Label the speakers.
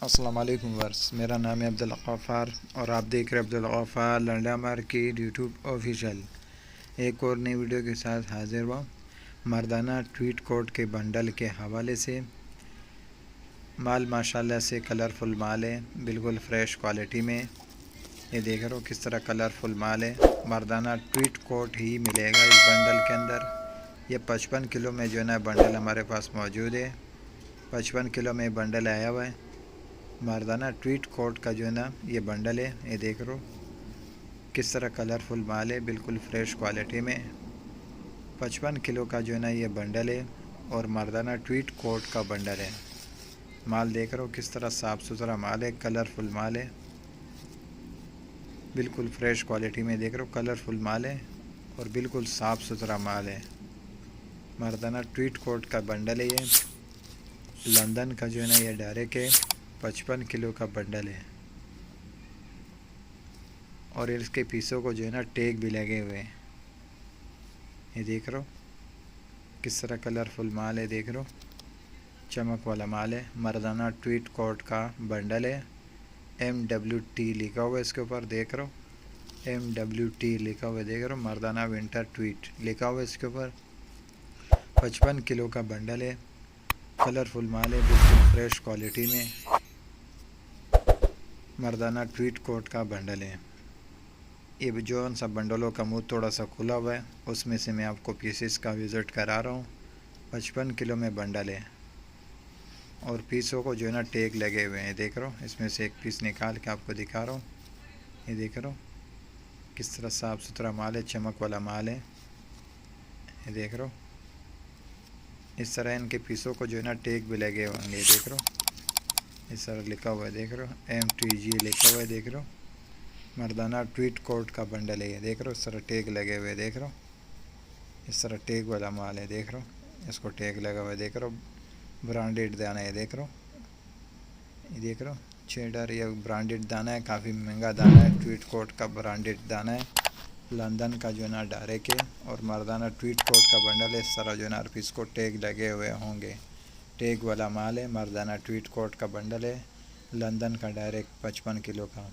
Speaker 1: अस्सलाम वालेकुम वर्स, मेरा नाम है अब्दुल गफ़ार और आप देख रहे हैं Abdul Ghaffar Landa market YouTube official. एक और नई वीडियो के साथ हाजिर हुआ। मर्दाना ट्वीट कोट के बंडल के हवाले से माल माशाल्लाह से कलरफुल माल है, बिल्कुल फ़्रेश क्वालिटी में। ये देख रहे हो किस तरह कलरफुल माल है। मर्दाना ट्वीट कोट ही मिलेगा इस बंडल के अंदर। ये 55 किलो में जो है ना बंडल हमारे पास मौजूद है। 55 किलो में बंडल आया हुआ है। मर्दाना ट्वीट कोट का जो है ना ये बंडल है। ये देख लो किस तरह कलरफुल माल है, बिल्कुल फ़्रेश क्वालिटी में। 55 किलो का जो है ना ये बंडल है और मर्दाना ट्वीट कोट का बंडल है। माल देख रहे हो किस तरह साफ़ सुथरा माल है, कलरफुल माल है, बिल्कुल फ़्रेश क्वालिटी में। देख रहे हो कलरफुल माल है और बिल्कुल साफ़ सुथरा माल है। मर्दाना ट्वीट कोट का बंडल है ये। लंदन का जो है ना ये डायरेक्ट है। 55 किलो का बंडल है और इसके पीसों को जो है ना टैग भी लगे हुए हैं। ये देख रहे हो किस तरह कलरफुल माल है, देख रहे हो चमक वाला माल है। मर्दाना ट्वीट कोट का बंडल है। MWT लिखा हुआ है इसके ऊपर, देख रहे हो MWT लिखा हुआ है, देख रहे हो मर्दाना विंटर ट्वीट लिखा हुआ है इसके ऊपर। 55 किलो का बंडल है, कलरफुल माल है, बिल्कुल फ्रेश क्वालिटी में। मर्दाना ट्वीट कोट का बंडल है। ये जो सा बंडलों का मुंह थोड़ा सा खुला हुआ है, उसमें से मैं आपको पीसेस का विज़िट करा रहा हूँ। 55 किलो में बंडल है और पीसों को जो है ना टैग लगे हुए हैं। देख रहे हो इसमें से एक पीस निकाल के आपको दिखा रहा हूँ। ये देख रहे हो किस तरह साफ़ सुथरा माल है, चमक वाला माल है। ये देख रहे हो इस तरह इनके पीसों को जो है ना टैग भी लगे होंगे। देख रहे हो इस तरह लिखा हुआ है, देख रहे हो MTG लिखा हुआ है। देख रहे हो मर्दाना ट्वीट कोट का बंडल है ये। देख रहे हो इस तरह टैग लगे हुए, देख रहे हो इस तरह टैग वाला माल है। देख रहे हो इसको टैग लगा हुआ है, देख रहे हो ब्रांडेड दाना है। देख रहे हो ये देख रहे हो चेडर, ये ब्रांडेड दाना है, काफ़ी महंगा दाना है। ट्वीट कोट का ब्रांडेड दाना है, लंदन का जो है ना डायरेक्ट है। और मर्दाना ट्वीट कोट का बंडल है। इस तरह जो है ना हर पीस को टैग लगे हुए होंगे। टैग वाला माल है, मर्दाना ट्वीट कोट का बंडल है, लंदन का डायरेक्ट 55 किलो का।